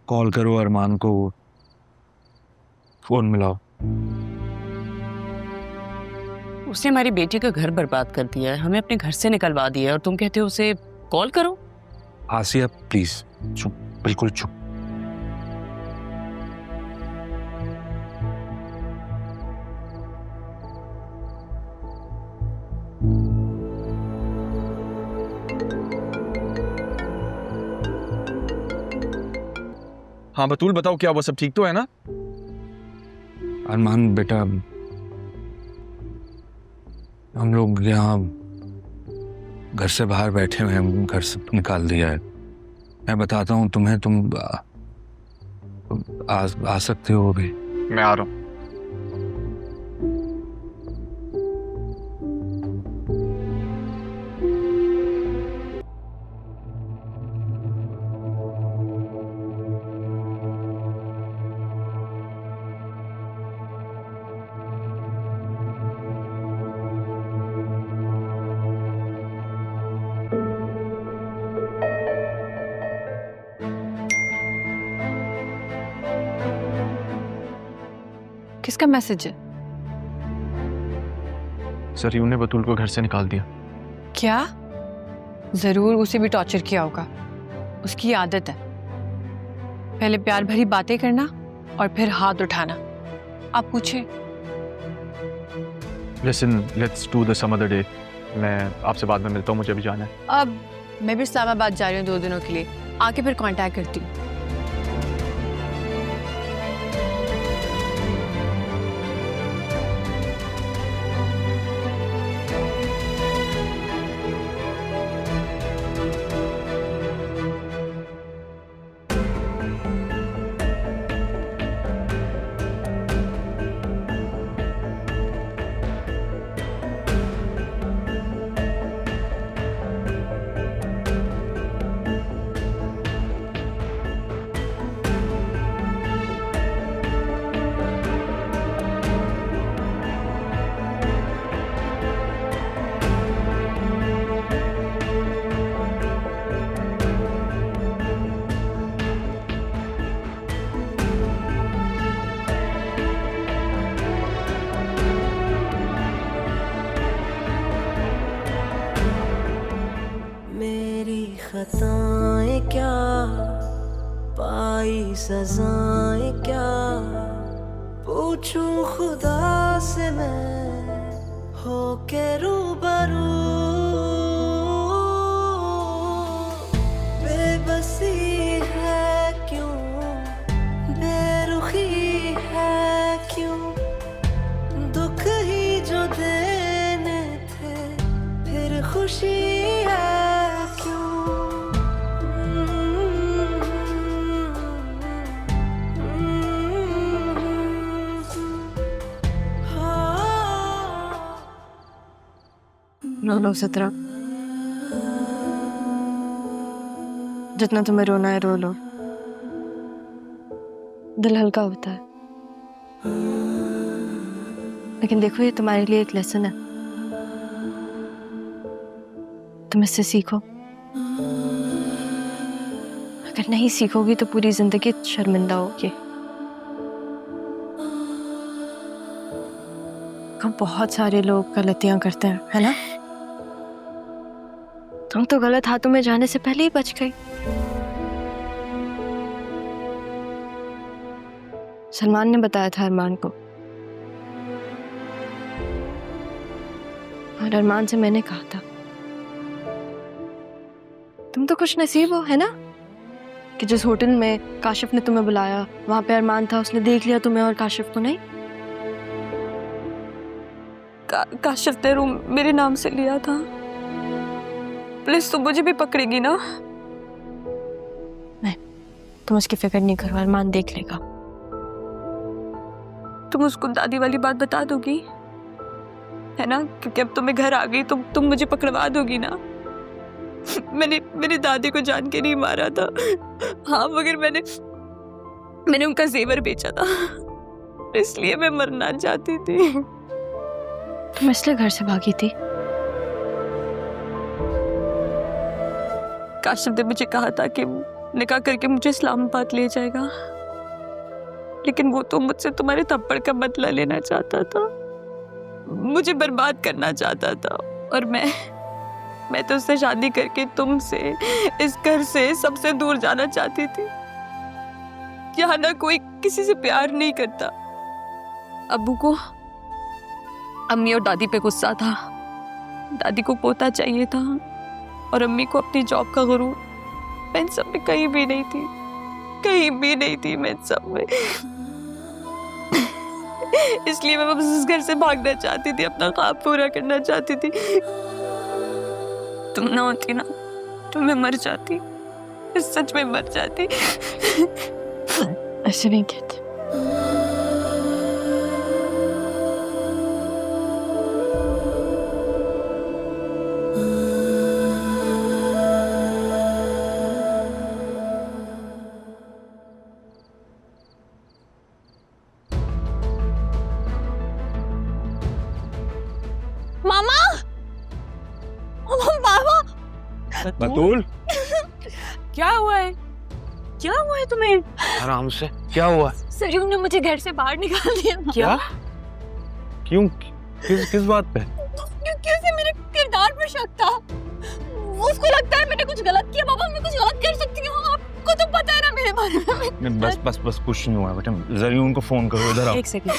Call करो अरमान को, phone मिलाओ। उसने हमारी बेटी का घर बर्बाद कर दिया है, हमें अपने घर से निकलवा दिया है और तुम कहते हो उसे कॉल करो? आसिया प्लीज चुप, बिल्कुल चुप। हाँ बतूल बताओ, क्या वो सब ठीक तो है ना? अरमान बेटा, हम लोग यहाँ घर से बाहर बैठे हुए हैं, घर से निकाल दिया है। मैं बताता हूँ तुम्हें, तुम आ सकते हो अभी। मैं आ रहा हूँ। किसका मैसेज है? सरियू ने बतूल को घर से निकाल दिया। क्या? जरूर उसे भी टॉर्चर किया होगा, उसकी आदत है। पहले प्यार भरी बातें करना और फिर हाथ उठाना। आप पूछे। Listen, let's do this some other day. मैं आपसे बाद में मिलता हूँ, मुझे अभी जाना है। अब मैं भी इस्लामाबाद जा रही हूँ 2 दिनों के लिए, आके फिर कांटेक्ट करती हूँ। खताएं क्या, पाई सजाएं क्या, पूछूं खुदा से मैं हो के रूबरू। बेबसी है क्यों, बेरुखी है क्यों, दुख ही जो देने थे फिर खुशी है। रो लो सतरा, जितना तुम्हें रोना है रो लो, दिल हल्का होता है। लेकिन देखो ये तुम्हारे लिए एक लेसन है, तुम इससे सीखो। अगर नहीं सीखोगी तो पूरी जिंदगी शर्मिंदा होगी। बहुत सारे लोग गलतियां करते हैं, है ना? तुम तो गलत हाथों में जाने से पहले ही बच गई। सलमान ने बताया था अरमान को, और अरमान से मैंने कहा था। तुम तो खुश नसीब हो, है ना, कि जिस होटल में काशिफ ने तुम्हें बुलाया वहां पे अरमान था, उसने देख लिया तुम्हें और काशिफ को नहीं। काशिफ ने रूम मेरे नाम से लिया था। प्लीज तुम मुझे भी पकड़ेगी ना? नहीं, तुम उसकी फिक्र नहीं करो, अरमान देख लेगा। तुम उसको दादी वाली बात बता दोगी, है ना? क्योंकि अब तुम्हें घर आ गई तो तुम मुझे पकड़वा दोगी ना? मैंने दादी को जान के नहीं मारा था। हाँ, मगर मैंने उनका जेवर बेचा था, इसलिए मैं मरना चाहती थी। तुम इसलिए घर से भागी थी? काशिफ ने मुझे कहा था कि निकाह करके मुझे इस्लामाबाद ले जाएगा, लेकिन वो तो मुझसे तुम्हारे थप्पड़ का बदला लेना चाहता था, मुझे बर्बाद करना चाहता था। और मैं तो उससे शादी करके तुमसे, इस घर से सबसे दूर जाना चाहती थी। यहाँ ना कोई किसी से प्यार नहीं करता। अब्बू को अम्मी और दादी पे गुस्सा था, दादी को पोता चाहिए था और अम्मी को अपनी जॉब का गुरूर। मैं इन सब में कहीं भी नहीं थी, कहीं भी नहीं थी मैं इन सब में। इसलिए मैं बस इस घर से भागना चाहती थी, अपना ख्वाब पूरा करना चाहती थी। तुम ना होती ना तो मैं मर जाती, सच में मर जाती। ऐसे नहीं कहते। मामा, बाबा, बतूल, क्या हुआ है? क्या हुआ है तुम्हें? आराम से। क्या हुआ? सरीम ने मुझे घर से बाहर निकाल दिया। क्या? क्यों? किस बात पे? क्योंकि उसे मेरे किरदार पर शक था। उसको लगता है मैंने कुछ गलत किया। बाबा, मैं कुछ गलत कर सकती हूँ, आपको तो पता है ना मेरे बारे में। बस कुछ नहीं हुआ बेटा। जरिए उनको फोन करो, इधर आओ। एक सेकंड,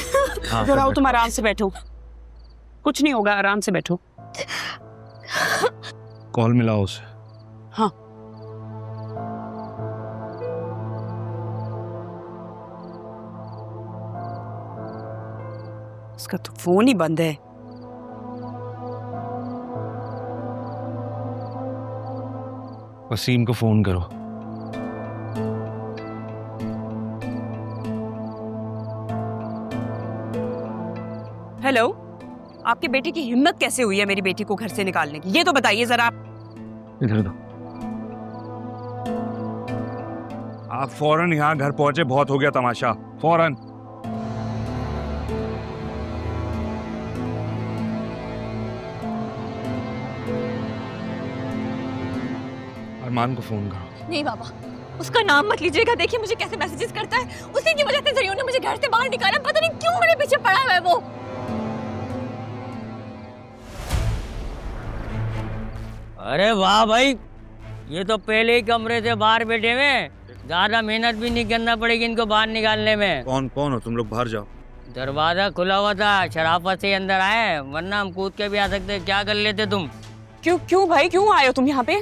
इधर आओ, तुम आराम से बैठो, कुछ नहीं होगा, आराम से बैठो। कॉल मिलाओ उसे। हाँ। उसका तो फोन ही बंद है। वसीम को फोन करो। हेलो, आपके बेटे की हिम्मत कैसे हुई है मेरी बेटी को घर से निकालने की? ये तो बताइए जरा। इधर दो। आप फौरन यहाँ घर पहुंचे, बहुत हो गया तमाशा, फौरन। अरमान को फोन करो। नहीं बाबा, उसका नाम मत लीजिएगा। देखिए मुझे कैसे मैसेजेस करता है। उसी की वजह से जरियों ने मुझे घर से बाहर निकाला। पता नहीं क्यों मेरे पीछे पड़ा हुआ है वो। अरे वाह भाई, ये तो पहले ही कमरे से बाहर बैठे हुए। ज्यादा मेहनत भी नहीं करना पड़ेगी इनको बाहर निकालने में। कौन हो तुम लोग? बाहर जाओ। दरवाजा खुला हुआ था, शराफत से अंदर आए, वरना हम कूद के भी आ सकते। क्या कर लेते तुम? क्यों भाई, क्यों आए हो तुम यहाँ पे?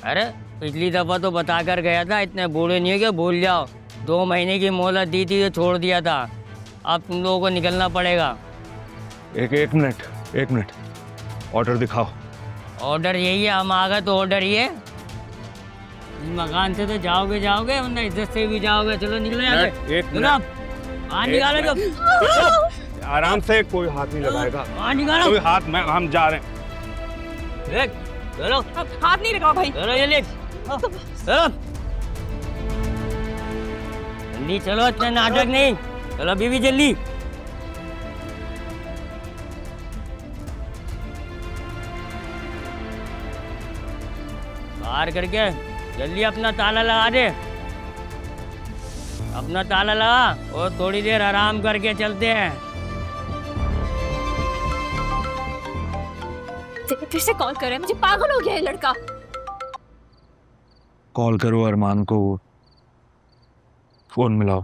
अरे पिछली दफा तो बता कर गया था, इतने बूढ़े नहीं है कि भूल जाओ। 2 महीने की मोहलत दी थी तो छोड़ दिया था। अब तुम लोगों को निकलना पड़ेगा। एक मिनट, ऑर्डर दिखाओ। ऑर्डर यही है, हम आ गए तो ऑर्डर ये। इस मकान से तो जाओगे वरना इज्जत से भी जाओगे। चलो निकलो यहाँ से। एक मिनट, बाहर निकालो जो। आराम से, कोई हाथ नहीं लगाएगा। बाहर निकालो। कोई हाथ में, हम जा रहे हैं। देख, चलो हाथ नहीं लगाओ भाई। चलो ये ले, चलो जल्दी चलो, इतना नाटक नहीं। चलो बीवी जल्दी। बाहर करके जल्दी अपना ताला लगा दे। अपना ताला लगा और थोड़ी देर आराम करके चलते हैं। फिर से कॉल कर रहा है। मुझे पागल हो गया है लड़का। कॉल करो अरमान को, फोन मिलाओ।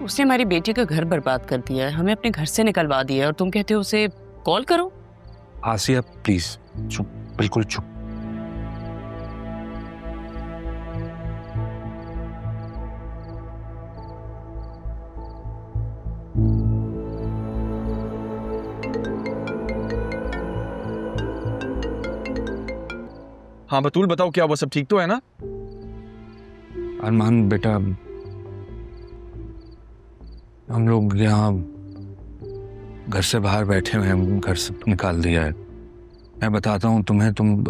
उसने हमारी बेटी का घर बर्बाद कर दिया है, हमें अपने घर से निकलवा दिया है, और तुम कहते हो उसे कॉल करो? आसिया प्लीज चुप, बिल्कुल चुप। हाँ बतूल, बताओ क्या वो सब ठीक तो है ना? अरमान बेटा, हम लोग यहाँ घर से बाहर बैठे हुए हैं, घर से निकाल दिया है। मैं बताता हूँ तुम्हें, तुम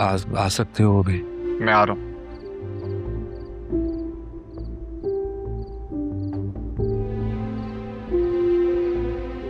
आ सकते हो अभी। मैं आ रहा हूँ।